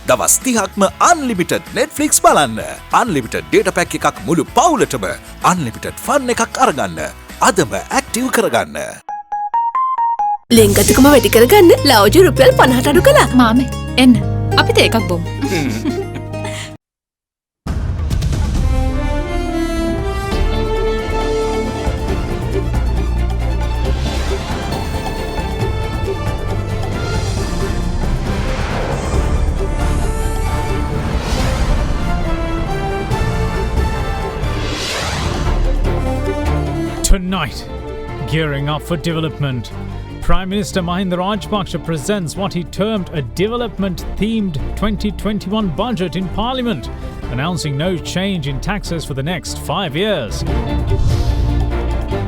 දවස් 30ක්ම unlimited Netflix බලන්න. unlimited data pack එකක් මුළු පවුලටම unlimited fun එකක් අරගන්න. අදම active කරගන්න. ලෙන්ගතුකම වැඩි කරගන්න ලව්ජු රුපියල් 50ට අඩු කළා. මාමේ එන්න අපිට එකක් බොමු. Tonight, gearing up for development, Prime Minister Mahinda Rajapaksa presents what he termed a development-themed 2021 budget in Parliament, announcing no change in taxes for the next 5 years.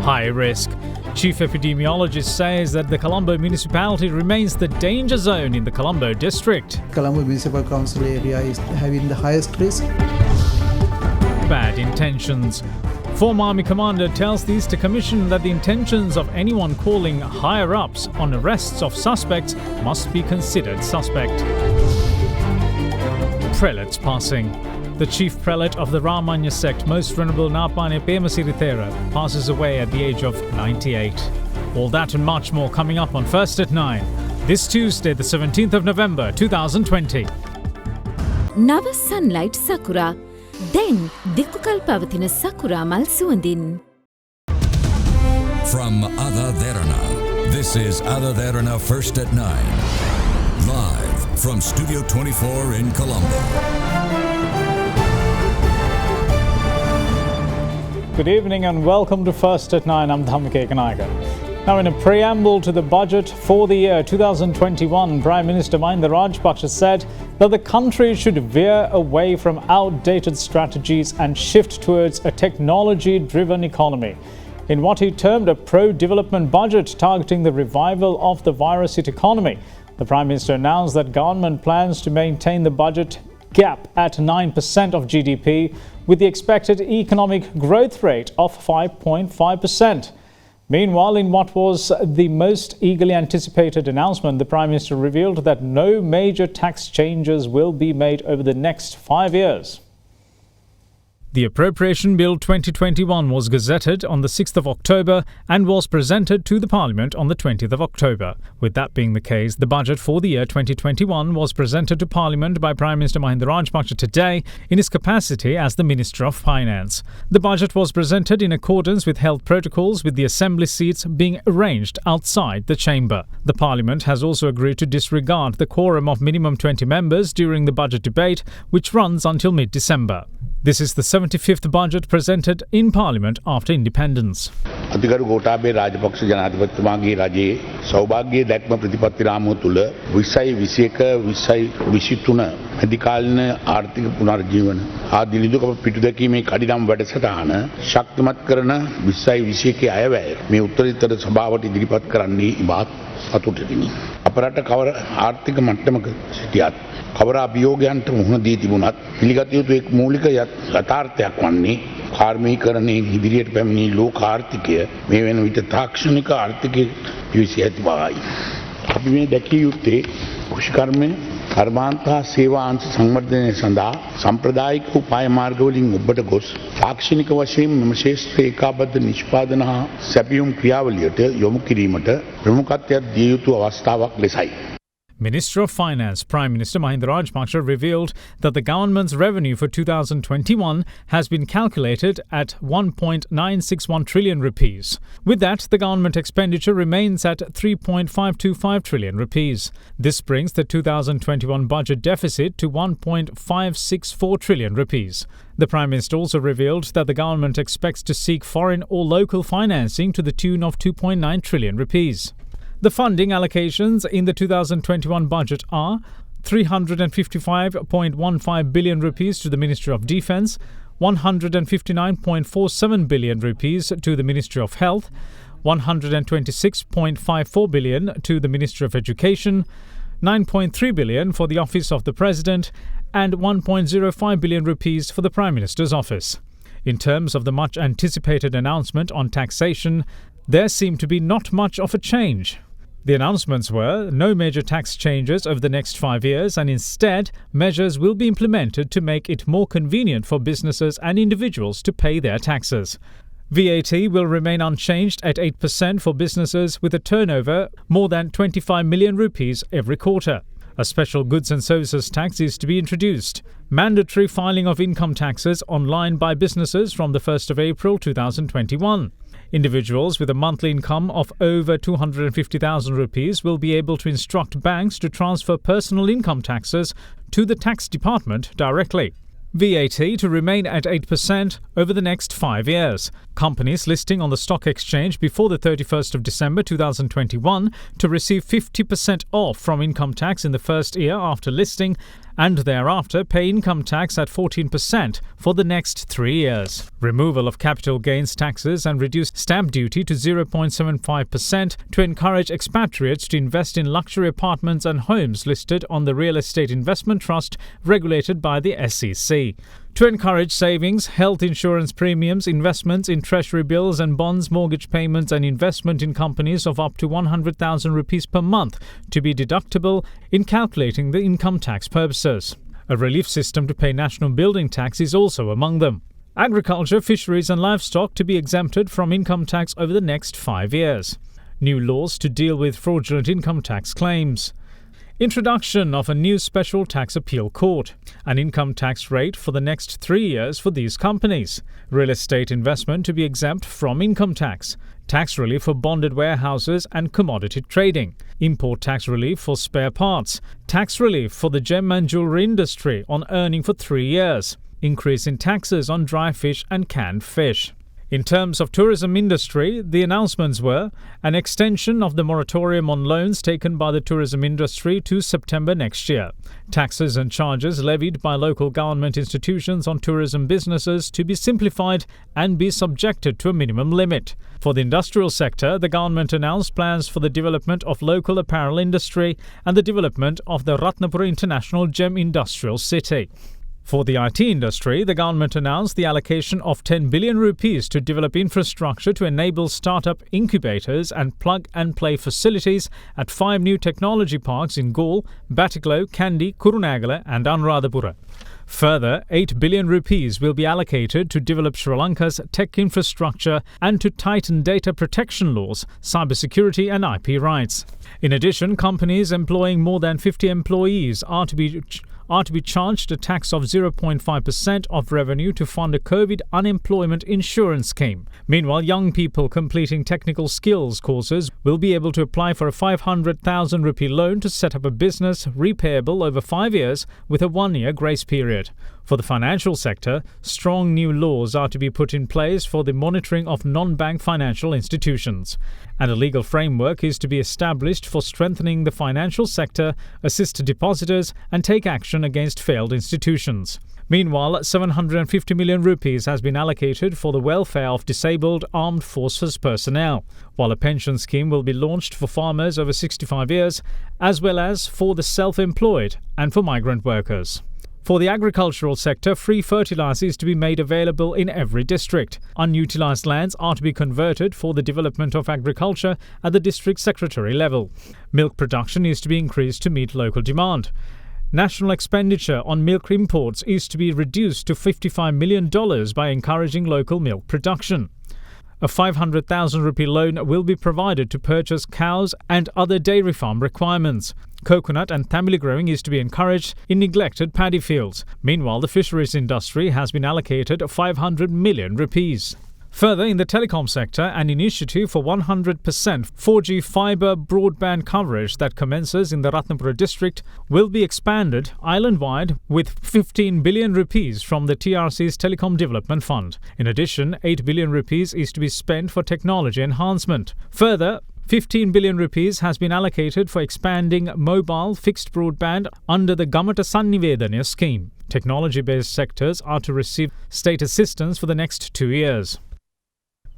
High risk. Chief epidemiologist says that the Colombo municipality remains the danger zone in the Colombo district. Colombo Municipal Council area is having the highest risk. Bad intentions. Former Army commander tells the Easter Commission that the intentions of anyone calling higher-ups on arrests of suspects must be considered suspect. Prelate's passing. The chief prelate of the Ramanya sect, Most Venerable Napane Pemasirithera, passes away at the age of 98. All that and much more coming up on First at 9. This Tuesday, the 17th of November, 2020. Nava Sunlight Sakura. Then Dikukal Pavatina Sakura Mal Suandin. From AdaDerana, this is AdaDerana First at 9. Live from Studio 24 in Colombo. Good evening and welcome to First at 9. I'm Dhamike Kanaga. Now, in a preamble to the budget for the year 2021, Prime Minister Mahinda Rajapaksa said that the country should veer away from outdated strategies and shift towards a technology-driven economy. In what he termed a pro-development budget targeting the revival of the virus-hit economy, the Prime Minister announced that government plans to maintain the budget gap at 9% of GDP with the expected economic growth rate of 5.5%. Meanwhile, in what was the most eagerly anticipated announcement, the Prime Minister revealed that no major tax changes will be made over the next 5 years. The Appropriation Bill 2021 was gazetted on the 6th of October and was presented to the Parliament on the 20th of October. With that being the case, the budget for the year 2021 was presented to Parliament by Prime Minister Mahinda Rajapaksa today in his capacity as the Minister of Finance. The budget was presented in accordance with health protocols, with the Assembly seats being arranged outside the chamber. The Parliament has also agreed to disregard the quorum of minimum 20 members during the budget debate, which runs until mid-December. This is the 75th budget presented in Parliament after independence. අධිකරු Gotabaya Rajapaksa ජනාධිපතිතුමාගේ රජයේ සෞභාග්‍ය දැක්ම ප්‍රතිපත්ති රාමුව තුළ 2021-2023 අධිකාලීන ආර්ථික පුනර්ජීවන ආදී නිදුකප පිටු දැකීමේ කඩිනම් වැඩසටහන ශක්තිමත් කරන 2021 අයවැය මේ උත්තරීතර සභාවට ඉදිරිපත් කරන්නේ ඉබාත් සතුටිනි. අපරට කවර ආර්ථික මට්ටමක සිටියත් කවර අභියෝගයන්ට මුහුණ දී තිබුණත් පිළිගත යුතු එක් මූලික යථාර්ථයක් වන්නේ කාර්මීකරණයේ ඉදිරියට පැමිණි ලෝක ආර්ථිකය මේ වෙන විට තාක්ෂණික ආර්ථිකයේ පිවිසී ඇති බවයි. අපි මේ දැකිය යුත්තේ කෘෂිකර්මය කර්මාන්ත සේවා අංශ සංවර්ධනය සඳහා සම්ප්‍රදායික උපාය මාර්ගවලින් ඔබට ගොස් තාක්ෂණික වශයෙන් මෙම ශේෂ්ත්‍ර ඒකාබද්ධ නිෂ්පාදන හා සැපයුම් ක්‍රියාවලියට යොමු කිරීමට ප්‍රමුඛත්වයක් දිය යුතු අවස්ථාවක් ලෙසයි. Minister of Finance, Prime Minister Mahinda Rajapaksa revealed that the government's revenue for 2021 has been calculated at 1.961 trillion rupees. With that, the government expenditure remains at 3.525 trillion rupees. This brings the 2021 budget deficit to 1.564 trillion rupees. The Prime Minister also revealed that the government expects to seek foreign or local financing to the tune of 2.9 trillion rupees. The funding allocations in the 2021 budget are 355.15 billion rupees to the Ministry of Defence, 159.47 billion rupees to the Ministry of Health, 126.54 billion to the Ministry of Education, 9.3 billion for the Office of the President, and 1.05 billion rupees for the Prime Minister's office. In terms of the much anticipated announcement on taxation, there seemed to be not much of a change. The announcements were no major tax changes over the next 5 years, and instead, measures will be implemented to make it more convenient for businesses and individuals to pay their taxes. VAT will remain unchanged at 8% for businesses with a turnover more than 25 million rupees every quarter. A special goods and services tax is to be introduced. Mandatory filing of income taxes online by businesses from the 1st of April 2021. Individuals with a monthly income of over 250,000 rupees will be able to instruct banks to transfer personal income taxes to the tax department directly. VAT to remain at 8% over the next 5 years. Companies listing on the stock exchange before the 31st of December 2021 to receive 50% off from income tax in the first year after listing and thereafter pay income tax at 14% for the next 3 years. Removal of capital gains taxes and reduced stamp duty to 0.75% to encourage expatriates to invest in luxury apartments and homes listed on the Real Estate Investment Trust regulated by the SEC. To encourage savings, health insurance premiums, investments in treasury bills and bonds, mortgage payments and investment in companies of up to 100,000 rupees per month to be deductible in calculating the income tax purposes. A relief system to pay national building tax is also among them. Agriculture, fisheries and livestock to be exempted from income tax over the next 5 years. New laws to deal with fraudulent income tax claims. Introduction of a new special tax appeal court. An income tax rate for the next 3 years for these companies. Real estate investment to be exempt from income tax. Tax relief for bonded warehouses and commodity trading. Import tax relief for spare parts. Tax relief for the gem and jewelry industry on earning for 3 years. Increase in taxes on dry fish and canned fish. In terms of tourism industry, the announcements were an extension of the moratorium on loans taken by the tourism industry to September next year. Taxes and charges levied by local government institutions on tourism businesses to be simplified and be subjected to a minimum limit. For the industrial sector, the government announced plans for the development of local apparel industry and the development of the Ratnapura International Gem Industrial City. For the IT industry, the government announced the allocation of 10 billion rupees to develop infrastructure to enable startup incubators and plug-and-play facilities at 5 new technology parks in Galle, Batticaloa, Kandy, Kurunegala and Anuradhapura. Further, 8 billion rupees will be allocated to develop Sri Lanka's tech infrastructure and to tighten data protection laws, cybersecurity and IP rights. In addition, companies employing more than 50 employees are to be charged a tax of 0.5% of revenue to fund a COVID unemployment insurance scheme. Meanwhile, young people completing technical skills courses will be able to apply for a 500,000 rupee loan to set up a business repayable over 5 years with a 1-year grace period. For the financial sector, strong new laws are to be put in place for the monitoring of non-bank financial institutions. And a legal framework is to be established for strengthening the financial sector, assist depositors and take action against failed institutions. Meanwhile, 750 million rupees has been allocated for the welfare of disabled armed forces personnel, while a pension scheme will be launched for farmers over 65 years, as well as for the self-employed and for migrant workers. For the agricultural sector, free fertilizer is to be made available in every district. Unutilized lands are to be converted for the development of agriculture at the district secretary level. Milk production is to be increased to meet local demand. National expenditure on milk imports is to be reduced to $55 million by encouraging local milk production. A 500,000 rupee loan will be provided to purchase cows and other dairy farm requirements. Coconut and tamili growing is to be encouraged in neglected paddy fields. Meanwhile, the fisheries industry has been allocated 500 million rupees. Further, in the telecom sector, an initiative for 100% 4G fibre broadband coverage that commences in the Ratnapura district will be expanded island-wide with 15 billion rupees from the TRC's Telecom Development Fund. In addition, 8 billion rupees is to be spent for technology enhancement. Further, 15 billion rupees has been allocated for expanding mobile fixed broadband under the Gamata Sannivedana scheme. Technology-based sectors are to receive state assistance for the next 2 years.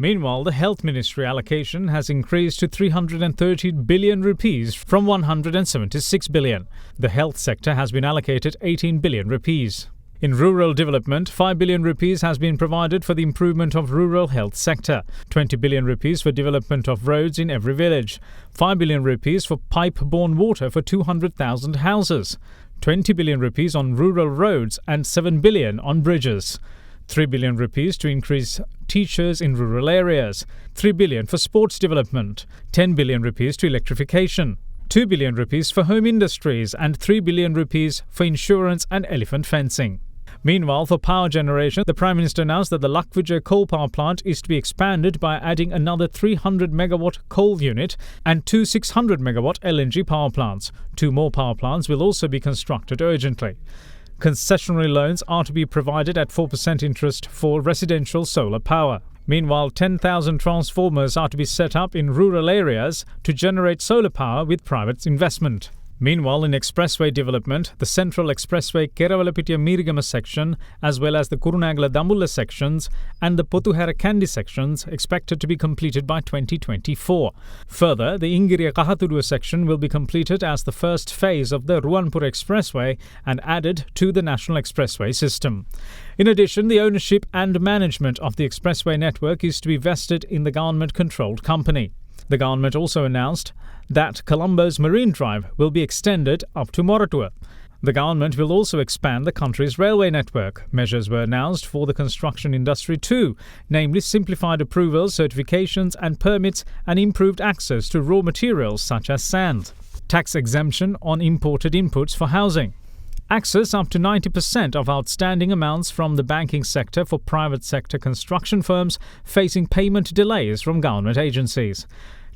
Meanwhile, the Health Ministry allocation has increased to 330 billion rupees from 176 billion. The health sector has been allocated 18 billion rupees. In rural development, 5 billion rupees has been provided for the improvement of rural health sector, 20 billion rupees for development of roads in every village, 5 billion rupees for pipe-borne water for 200,000 houses, 20 billion rupees on rural roads and 7 billion on bridges, 3 billion rupees to increase teachers in rural areas, 3 billion for sports development, 10 billion rupees to electrification, 2 billion rupees for home industries and 3 billion rupees for insurance and elephant fencing. Meanwhile, for power generation, the Prime Minister announced that the Lakvijay coal power plant is to be expanded by adding another 300 megawatt coal unit and 2 600 megawatt LNG power plants. 2 more power plants will also be constructed urgently. Concessionary loans are to be provided at 4% interest for residential solar power. Meanwhile, 10,000 transformers are to be set up in rural areas to generate solar power with private investment. Meanwhile, in expressway development, the Central Expressway Kerawalapitiya Meerigama section, as well as the Kurunagala Dambulla sections and the Potuhara Kandy sections, expected to be completed by 2024. Further, the Ingiriya Kahathudua section will be completed as the first phase of the Ruwanpura Expressway and added to the National Expressway system. In addition, the ownership and management of the expressway network is to be vested in the government-controlled company. The government also announced that Colombo's Marine Drive will be extended up to Moratuwa. The government will also expand the country's railway network. Measures were announced for the construction industry too, namely simplified approvals, certifications and permits and improved access to raw materials such as sand. Tax exemption on imported inputs for housing. Access up to 90% of outstanding amounts from the banking sector for private sector construction firms facing payment delays from government agencies.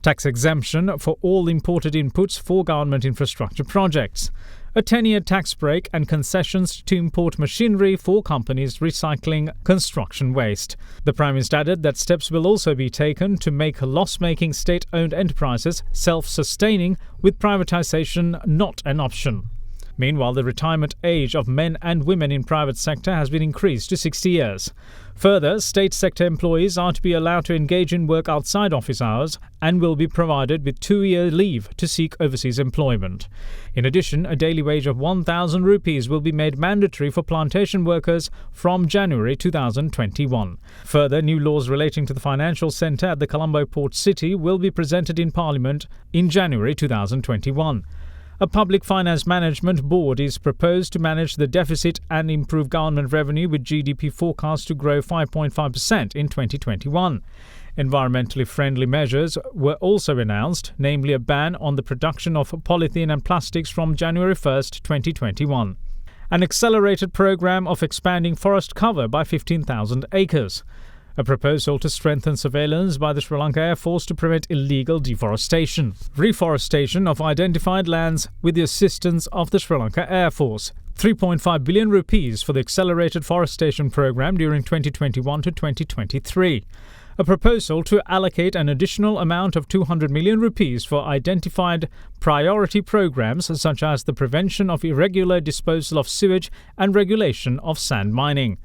Tax exemption for all imported inputs for government infrastructure projects. A 10-year tax break and concessions to import machinery for companies recycling construction waste. The Prime Minister added that steps will also be taken to make loss-making state-owned enterprises self-sustaining, with privatisation not an option. Meanwhile, the retirement age of men and women in private sector has been increased to 60 years. Further, state sector employees are to be allowed to engage in work outside office hours and will be provided with 2-year leave to seek overseas employment. In addition, a daily wage of 1,000 rupees will be made mandatory for plantation workers from January 2021. Further, new laws relating to the financial centre at the Colombo Port City will be presented in Parliament in January 2021. A public finance management board is proposed to manage the deficit and improve government revenue, with GDP forecast to grow 5.5% in 2021. Environmentally friendly measures were also announced, namely a ban on the production of polythene and plastics from January 1, 2021. An accelerated program of expanding forest cover by 15,000 acres. A proposal to strengthen surveillance by the Sri Lanka Air Force to prevent illegal deforestation. Reforestation of identified lands with the assistance of the Sri Lanka Air Force. 3.5 billion rupees for the accelerated forestation program during 2021 to 2023. A proposal to allocate an additional amount of 200 million rupees for identified priority programs such as the prevention of irregular disposal of sewage and regulation of sand mining.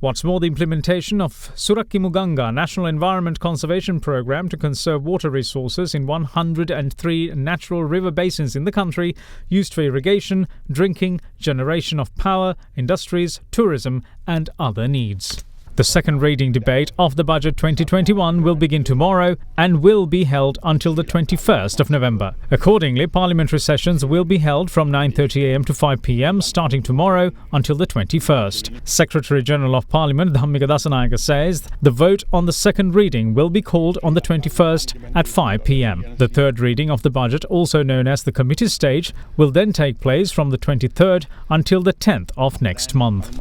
What's more, the implementation of Surakimuganga National Environment Conservation Program to conserve water resources in 103 natural river basins in the country, used for irrigation, drinking, generation of power, industries, tourism and other needs. The second reading debate of the Budget 2021 will begin tomorrow and will be held until the 21st of November. Accordingly, parliamentary sessions will be held from 9:30 a.m. to 5 p.m. starting tomorrow until the 21st. Secretary-General of Parliament Dhammika Dasanayake says the vote on the second reading will be called on the 21st at 5 p.m. The third reading of the budget, also known as the committee stage, will then take place from the 23rd until the 10th of next month.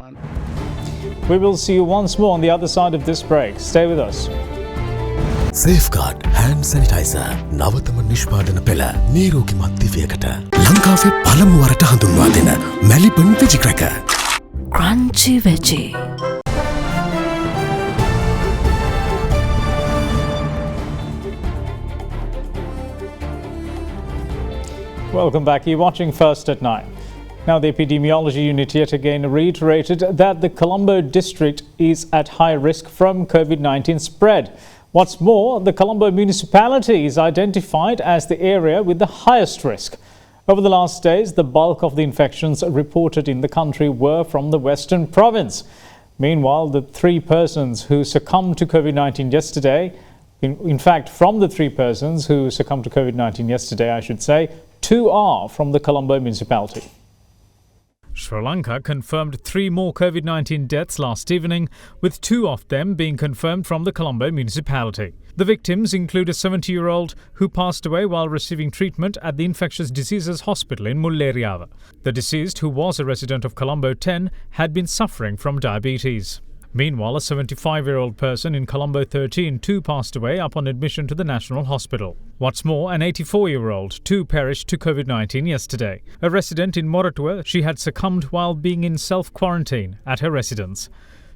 We will see you once more on the other side of this break. Stay with us. Safeguard hand sanitizer නවතම නිෂ්පාදන පෙළ නීරෝගිමත් දිවයකට ලංකාවේ පළමු වරට හඳුන්වා දෙන Maliban වෙජි cracker Crunchy veggie. Welcome back. You're watching First at 9. Now, the epidemiology unit yet again reiterated that the Colombo district is at high risk from COVID-19 spread. What's more, the Colombo municipality is identified as the area with the highest risk. Over the last days, the bulk of the infections reported in the country were from the Western Province. Meanwhile, the 3 persons who succumbed to COVID-19 yesterday, in fact, from the 3 persons who succumbed to COVID-19 yesterday, I should say, 2 are from the Colombo municipality. Sri Lanka confirmed 3 more COVID-19 deaths last evening, with 2 of them being confirmed from the Colombo municipality. The victims include a 70-year-old who passed away while receiving treatment at the Infectious Diseases Hospital in Mulleriava. The deceased, who was a resident of Colombo 10, had been suffering from diabetes. Meanwhile, a 75-year-old person in Colombo 13 too passed away upon admission to the National Hospital. What's more, an 84-year-old too perished to COVID-19 yesterday. A resident in Moratua, she had succumbed while being in self-quarantine at her residence.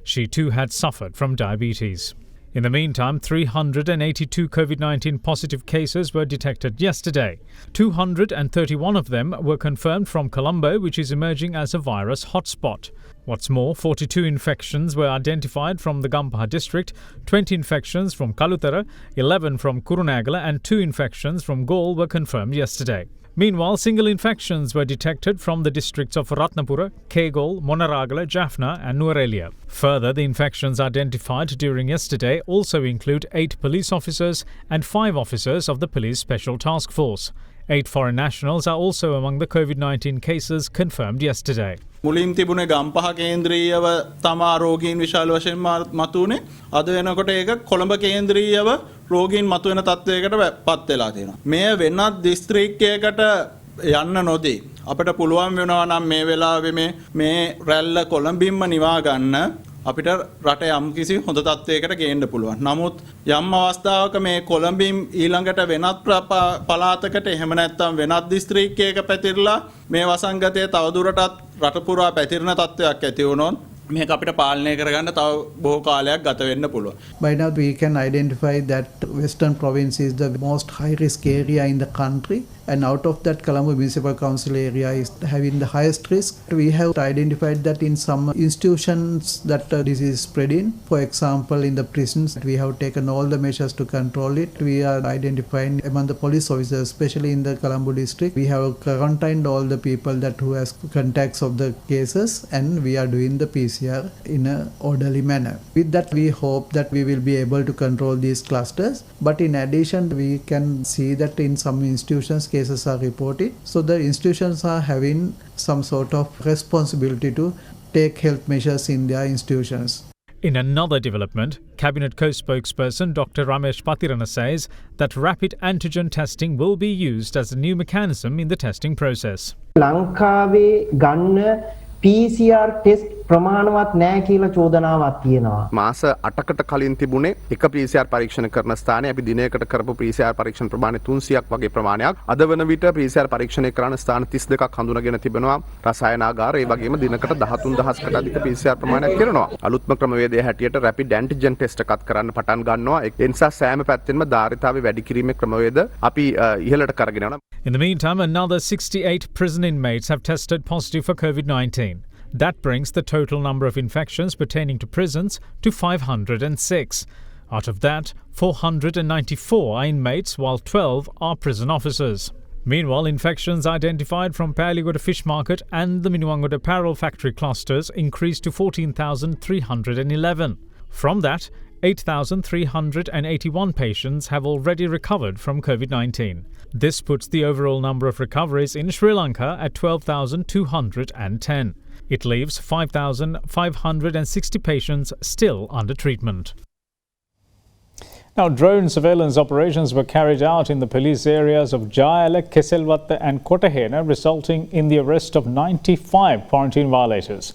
She too had suffered from diabetes. In the meantime, 382 COVID-19 positive cases were detected yesterday. 231 of them were confirmed from Colombo, which is emerging as a virus hotspot. What's more, 42 infections were identified from the Gampaha district, 20 infections from Kalutara, 11 from Kurunagala and 2 infections from Galle were confirmed yesterday. Meanwhile, single infections were detected from the districts of Ratnapura, Kegol, Monaragala, Jaffna and Nuwara. Further, the infections identified during yesterday also include 8 police officers and 5 officers of the Police Special Task Force. 8 foreign nationals are also among the COVID-19 cases confirmed yesterday. මුලින් තිබුණේ ගම්පහ කේන්ද්‍රීයව තමා රෝගීන් විශාල වශයෙන් මතුනේ අද වෙනකොට ඒක කොළඹ කේන්ද්‍රීයව රෝගීන් මතුවෙන තත්ත්වයකට පත් වෙලා තියෙනවා. මේ වෙනත් දිස්ත්‍රික්කයකට යන්න නොදී අපිට පුළුවන් වෙනවා නම් මේ වෙලාවේ මේ රැල්ල කොළඹින්ම නිවා ගන්න අපිට රට යම් කිසි හොඳ තත්ත්වයකට ගේන්න පුළුවන්. නමුත් යම් අවස්ථාවක මේ කොළඹින් ඊළඟට වෙනත් පළාතකට එහෙම නැත්නම් වෙනත් දිස්ත්‍රික්කයක පැතිරලා මේ වසංගතය තවදුරටත් රට පුරා පැතිරෙන තත්ත්වයක් ඇති වුණොත් මේක අපිට පාලනය කරගන්න තව බොහෝ කාලයක් ගත වෙන්න පුළුවන්. By now we can identify that Western Province is the most high risk area in the country, and out of that Colombo Municipal Council area is having the highest risk. We have identified that in some institutions that this is spreading. For example, in the prisons we have taken all the measures to control it. We are identifying among the police officers, especially in the Colombo district. We have quarantined all the people that who has contacts of the cases, and we are doing the PCR in an orderly manner. With that, we hope that we will be able to control these clusters. But in addition, we can see that in some institutions cases are reported. So the institutions are having some sort of responsibility to take health measures in their institutions. In another development, Cabinet co-spokesperson Dr. Ramesh Patirana says that rapid antigen testing will be used as a new mechanism in the testing process. ලංකාවේ ගන්න PCR test ප්‍රමාණවත් නැහැ කියලා චෝදනාවක් තියෙනවා. මාස 8කට කලින් තිබුණේ එක PCR පරීක්ෂණ කරන ස්ථානයේ අපි දිනයකට කරපු PCR පරීක්ෂණ ප්‍රමාණය 300ක් වගේ ප්‍රමාණයක්. අද වන විට PCR පරීක්ෂණය කරන ස්ථාන 32ක් හඳුනාගෙන තිබෙනවා. රසායනාගාර ඒ වගේම දිනකට 13000කට අධික PCR ප්‍රමාණයක් කරනවා. අලුත්ම ක්‍රමවේදය හැටියට rapid antigen test එකක් කරන්න පටන් ගන්නවා. ඒ නිසා සෑම පැත්තෙන්ම ධාරිතාවේ වැඩි කිරීමේ ක්‍රමවේද අපි ඉහළට කරගෙන යනවා. In the meantime, another 68 prison inmates have tested positive for COVID-19. That brings the total number of infections pertaining to prisons to 506. Out of that, 494 are inmates, while 12 are prison officers. Meanwhile, infections identified from Paligoda Fish Market and the Minuwangoda Apparel Factory clusters increased to 14,311. From that, 8,381 patients have already recovered from COVID-19. This puts the overall number of recoveries in Sri Lanka at 12,210. It leaves 5,560 patients still under treatment. Now, drone surveillance operations were carried out in the police areas of Jayala, Keselwatta and Kotahena, resulting in the arrest of 95 quarantine violators.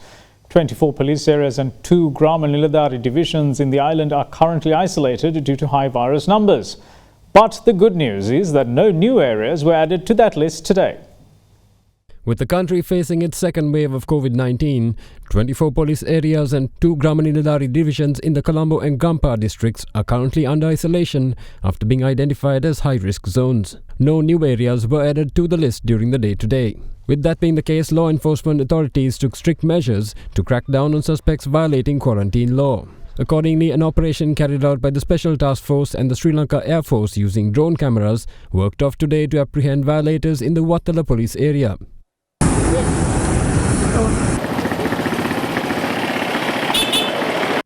24 police areas and 2 Grama Niladhari divisions in the island are currently isolated due to high virus numbers. But the good news is that no new areas were added to that list today. With the country facing its second wave of COVID-19, 24 police areas and 2 Grama Niladhari divisions in the Colombo and Gampaha districts are currently under isolation after being identified as high-risk zones. No new areas were added to the list during the day today. With that being the case, law enforcement authorities took strict measures to crack down on suspects violating quarantine law. Accordingly, an operation carried out by the Special Task Force and the Sri Lanka Air Force using drone cameras worked off today to apprehend violators in the Wattala police area.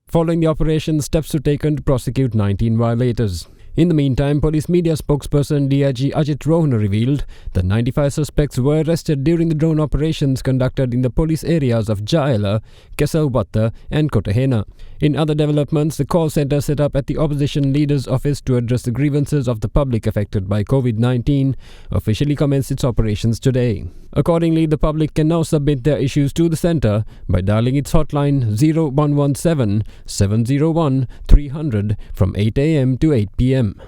Following the operation, steps were taken to prosecute 19 violators. In the meantime, police media spokesperson DIG Ajit Rohana revealed that 95 suspects were arrested during the drone operations conducted in the police areas of Jaela, Kesalwatta and Kotahena. In other developments, the call centre set up at the opposition leader's office to address the grievances of the public affected by COVID-19 officially commenced its operations today. Accordingly, the public can now submit their issues to the centre by dialing its hotline 0117 701 300 from 8 a.m. to 8 p.m.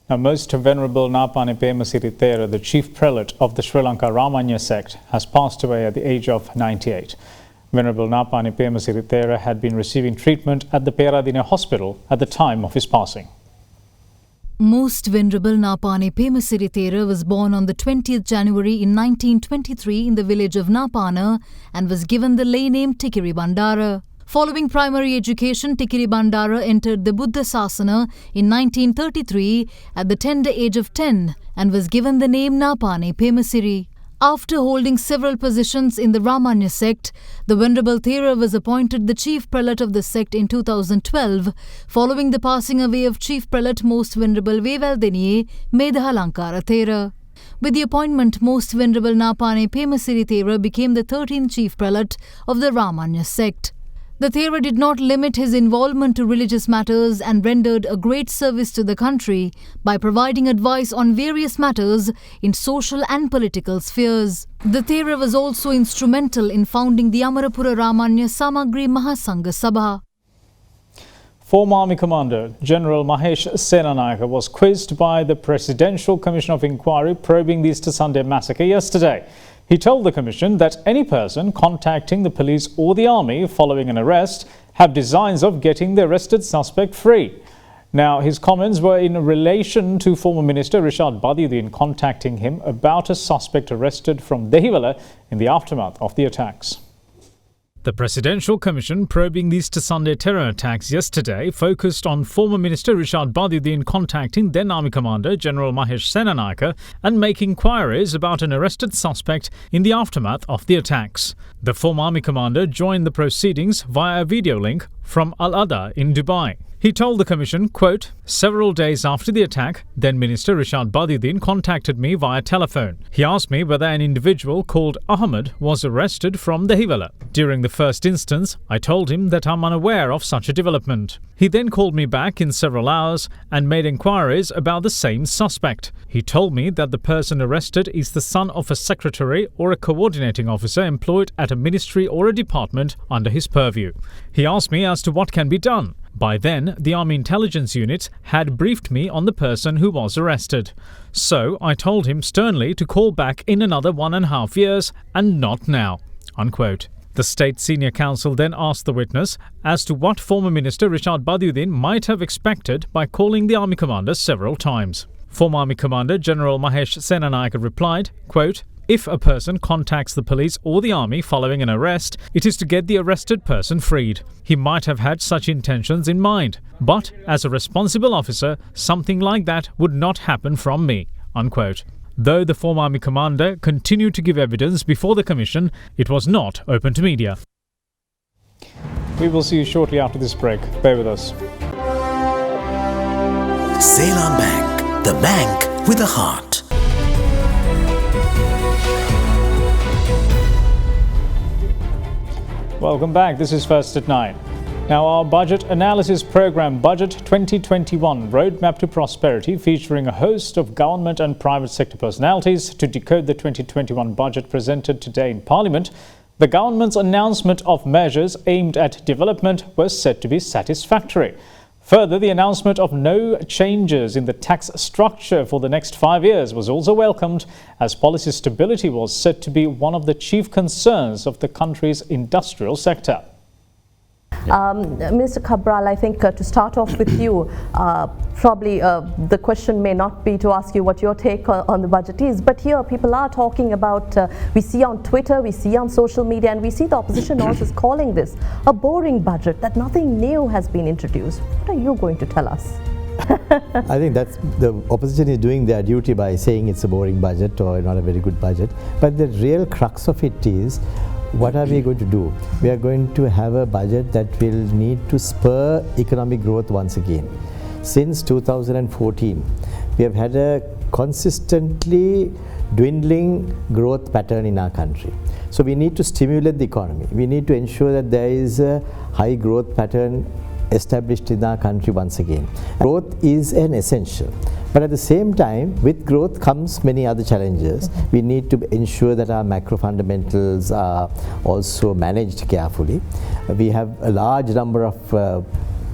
Now, Most Venerable Napane Pemasiri Thera, the chief prelate of the Sri Lanka Ramanya sect, has passed away at the age of 98. Venerable Napane Pemasiri Thera had been receiving treatment at the Peradina hospital at the time of his passing. Most Venerable Napane Pemasiri Thera was born on the 20th January in 1923 in the village of Napana and was given the lay name Tikiri Bandara. Following primary education, Tikiri Bandara entered the Buddha Sasana in 1933 at the tender age of 10 and was given the name Napane Pemasiri. After holding several positions in the Ramanya sect, the Venerable Thera was appointed the chief prelate of the sect in 2012, following the passing away of chief prelate Most Venerable Vevaldeniye Medhalankara Thera. With the appointment, Most Venerable Napane Pemasiri Thera became the 13th chief prelate of the Ramanya sect. The Thera did not limit his involvement to religious matters and rendered a great service to the country by providing advice on various matters in social and political spheres. The Thera was also instrumental in founding the Amarapura Ramanya Samagri Mahasangha Sabha. Former Army Commander General Mahesh Senanayake was quizzed by the Presidential Commission of Inquiry probing the Easter Sunday massacre yesterday. He told the commission that any person contacting the police or the army following an arrest have designs of getting the arrested suspect free. Now, his comments were in relation to former Minister Rishad Badiuddin contacting him about a suspect arrested from Dehiwala in the aftermath of the attacks. The Presidential Commission probing the Easter Sunday terror attacks yesterday focused on former Minister Rishad Badiuddin contacting then Army Commander General Mahesh Senanayake and making inquiries about an arrested suspect in the aftermath of the attacks. The former Army Commander joined the proceedings via a video link from Al-Ada in Dubai. He told the Commission, quote, "Several days after the attack, then Minister Rishad Badiuddin contacted me via telephone. He asked me whether an individual called Ahmed was arrested from Dehiwala. During the first instance, I told him that I'm unaware of such a development. He then called me back in several hours and made inquiries about the same suspect. He told me that the person arrested is the son of a secretary or a coordinating officer employed at a ministry or a department under his purview. He asked me as to what can be done. By then, the Army Intelligence Unit had briefed me on the person who was arrested. So I told him sternly to call back in another 1.5 years and not now." Unquote. The State Senior Counsel then asked the witness as to what former Minister Rishad Badiuddin might have expected by calling the Army Commander several times. Former Army Commander General Mahesh Senanayake replied, quote, "If a person contacts the police or the army following an arrest, it is to get the arrested person freed. He might have had such intentions in mind, but as a responsible officer, something like that would not happen from me." Unquote. Though the former Army Commander continued to give evidence before the Commission, it was not open to media. We will see you shortly after this break. Bear with us. Ceylon Bank, the bank with a heart. Welcome back. This is First at 9. Now, our budget analysis program, Budget 2021 Roadmap to Prosperity, featuring a host of government and private sector personalities to decode the 2021 budget presented today in Parliament. The government's announcement of measures aimed at development was said to be satisfactory. Further, the announcement of no changes in the tax structure for the next 5 years was also welcomed, as policy stability was said to be one of the chief concerns of the country's industrial sector. Mr. Cabral, I think to start off with you, probably the question may not be to ask you what your take on the budget is, but here people are talking about, we see on Twitter, we see on social media, and we see the opposition also is calling this a boring budget, that nothing new has been introduced. What are you going to tell us? I think that's the opposition is doing their duty by saying it's a boring budget or not a very good budget. But the real crux of it is, what are we going to do? We are going to have a budget that will need to spur economic growth once again. Since 2014, we have had a consistently dwindling growth pattern in our country. So we need to stimulate the economy. We need to ensure that there is a high growth pattern established in our country once again. Growth is an essential, but at the same time, with growth comes many other challenges. We need to ensure that our macro fundamentals are also managed carefully. We have a large number of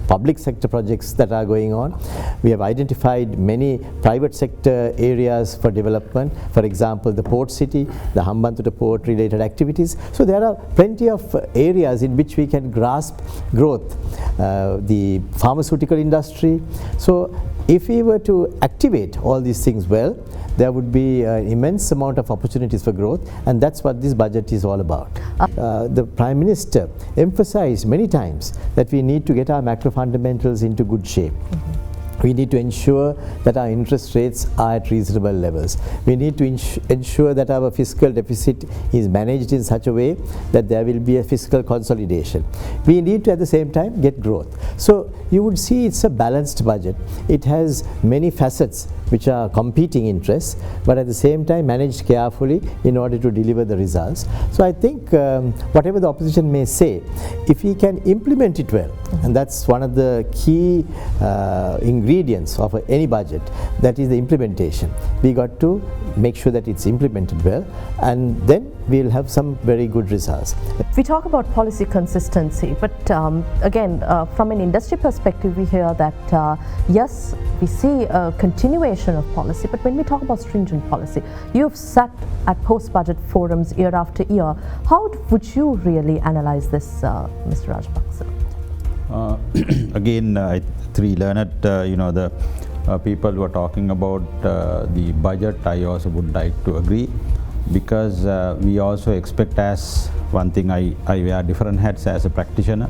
public sector projects that are going on. We have identified many private sector areas for development, for example the port city, the Hambantota port related activities. So there are plenty of areas in which we can grasp growth. The pharmaceutical industry. So if we were to activate all these things well, there would be an immense amount of opportunities for growth, and that's what this budget is all about. The Prime Minister emphasized many times that we need to get our macro fundamentals into good shape. We need to ensure that our interest rates are at reasonable levels. We need to ensure that our fiscal deficit is managed in such a way that there will be a fiscal consolidation. We need to at the same time get growth. So you would see it's a balanced budget. It has many facets which are competing interests, but at the same time managed carefully in order to deliver the results. So I think whatever the opposition may say, if we can implement it well, and that's one of the key ingredients of any budget, that is the implementation. We got to make sure that it's implemented well, and then we'll have some very good results. We talk about policy consistency, but again, from an industry perspective, we hear that yes, we see a continuation of policy, but when we talk about stringent policy, you've sat at post-budget forums year after year. How would you really analyze this, Mr. Rajapaksa? Again, three learned, the people who are talking about the budget, I also would like to agree, because we also expect, as one thing, I wear different hats as a practitioner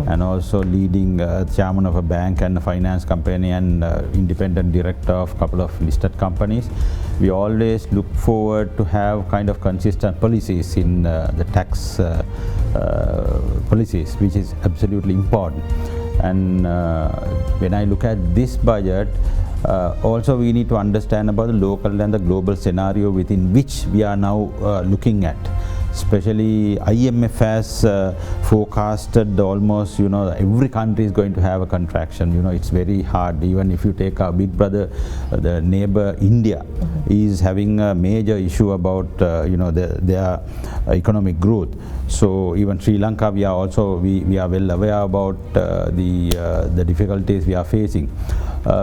and also leading chairman of a bank and a finance company and independent director of a couple of listed companies. We always look forward to have kind of consistent policies in the tax policies, which is absolutely important. And when I look at this budget, also we need to understand about the local and the global scenario within which we are now looking at. Especially IMF has forecasted almost, every country is going to have a contraction. It's very hard. Even if you take our big brother, the neighbor India, is having a major issue about their economic growth. So even Sri Lanka, we are well aware about the difficulties we are facing.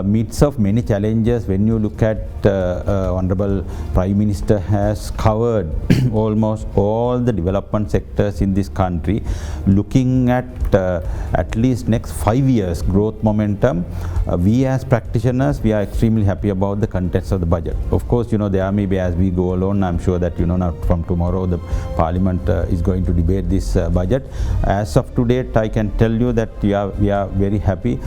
Midst of many challenges, when you look at Honorable Prime Minister has covered almost all the development sectors in this country, looking at least next 5 years growth momentum. We as practitioners, we are extremely happy about the contents of the budget. Of course, there may be, as we go along, I'm sure that now from tomorrow the Parliament is going to debate this budget. As of today, I can tell you that we are very happy.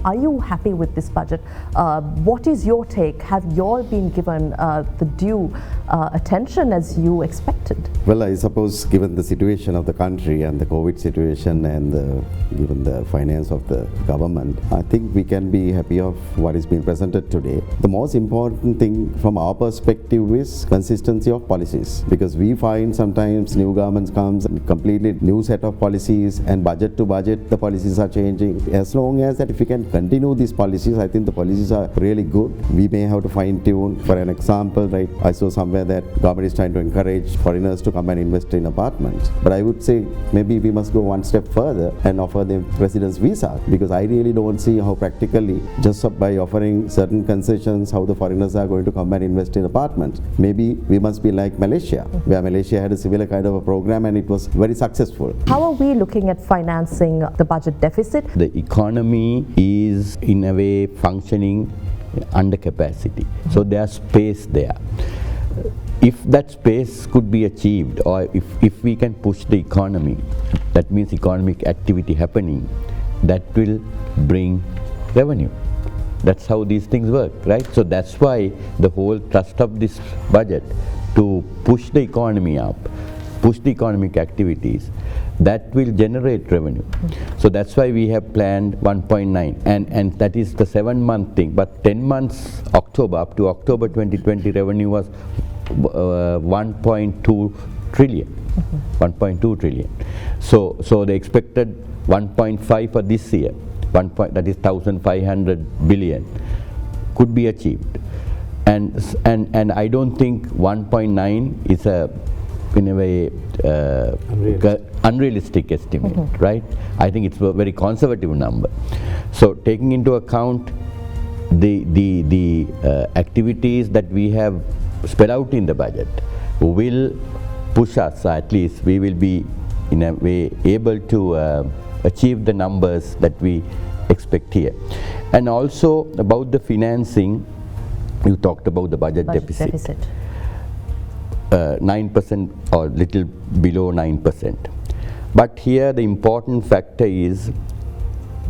Are you happy with this budget? What is your take? Have you all been given the due attention as you expected? Well, I suppose given the situation of the country and the COVID situation and given the finance of the government, I think we can be happy of what is being presented today. The most important thing from our perspective is consistency of policies, because we find sometimes new governments comes and completely new set of policies, and budget to budget the policies are changing. As long as that if we can continue these policies. I think the policies are really good. We may have to fine tune. For an example, right, I saw somewhere that government is trying to encourage foreigners to come and invest in apartments. But I would say maybe we must go one step further and offer them residence visa, because I really don't see how practically, just by offering certain concessions, how the foreigners are going to come and invest in apartments. Maybe we must be like Malaysia, where Malaysia had a similar kind of a program and it was very successful. How are we looking at financing the budget deficit? The economy is in a way functioning under capacity. So there's space there. If that space could be achieved, or if we can push the economy, that means economic activity happening, that will bring revenue. That's how these things work, right? So that's why the whole thrust of this budget to push the economy up, push the economic activities, that will generate revenue. So that's why we have planned 1.9, and that is the 7-month thing. But 10 months, October, up to October 2020, revenue was 1.2 trillion. 1.2 trillion. So the expected 1.5 for this year, that is 1,500 billion, could be achieved. And I don't think 1.9 is in a way unrealistic estimate, right? I think it's a very conservative number. So taking into account the activities that we have spelled out in the budget will push us, at least we will be in a way able to achieve the numbers that we expect here. And also about the financing, you talked about the budget deficit. 9% or little below 9%. But here the important factor is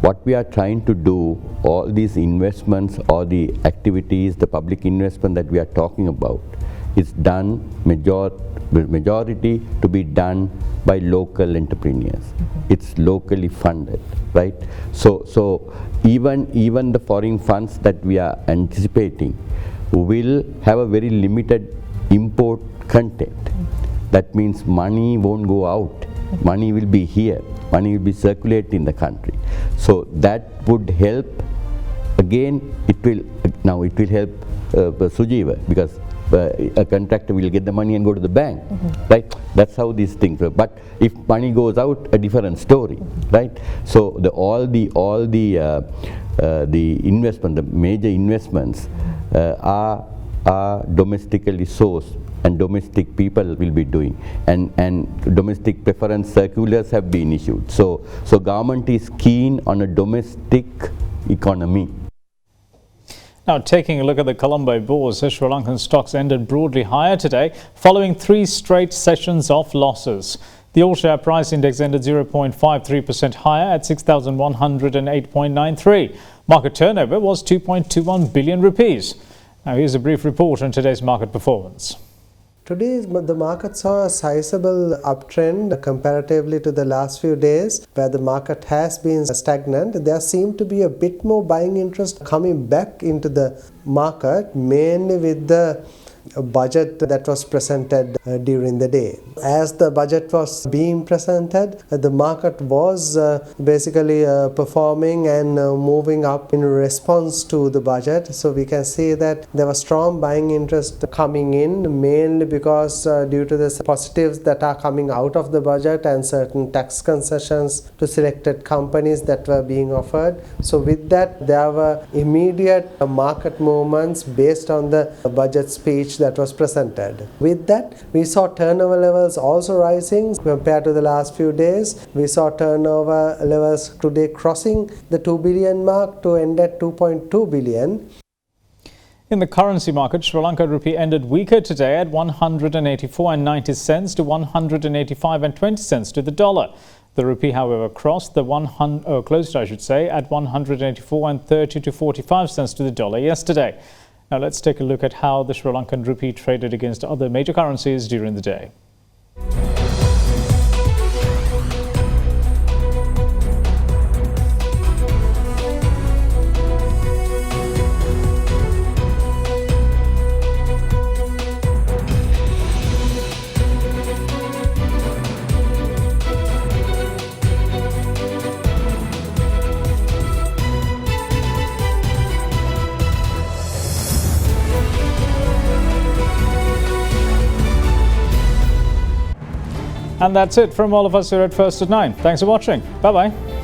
what we are trying to do, all these investments or the activities, the public investment that we are talking about, is done majority to be done by local entrepreneurs. It's locally funded, right? So even the foreign funds that we are anticipating will have a very limited import content. That means money won't go out. Money will be here. Money will be circulated in the country. So that would help. Again, it will help Sujiva, because a contractor will get the money and go to the bank, right? That's how these things work. But if money goes out, a different story, right? So all the investment, the major investments are domestically sourced, and domestic people will be doing, and domestic preference circulars have been issued. So government is keen on a domestic economy. Now, taking a look at the Colombo bourse, Sri Lankan stocks ended broadly higher today, following 3 straight sessions of losses. The all-share price index ended 0.53% higher at 6,108.93. Market turnover was 2.21 billion rupees. Now, here's a brief report on today's market performance. Today, the market saw a sizable uptrend comparatively to the last few days, where the market has been stagnant. There seemed to be a bit more buying interest coming back into the market, mainly with the budget that was presented during the day. As the budget was being presented, the market was basically performing and moving up in response to the budget. So we can see that there was strong buying interest coming in, mainly because due to the positives that are coming out of the budget and certain tax concessions to selected companies that were being offered. So with that, there were immediate market movements based on the budget speech that was presented. With that, we saw turnover levels also rising compared to the last few days. We saw turnover levels today crossing the 2 billion mark to end at 2.2 billion. In the currency market, Sri Lanka rupee ended weaker today at 184.90 cents to 185.20 cents to the dollar. The rupee, however, closed, at 184.30 to 45 cents to the dollar yesterday. Now let's take a look at how the Sri Lankan rupee traded against other major currencies during the day. And that's it from all of us here at First at 9. Thanks for watching. Bye-bye.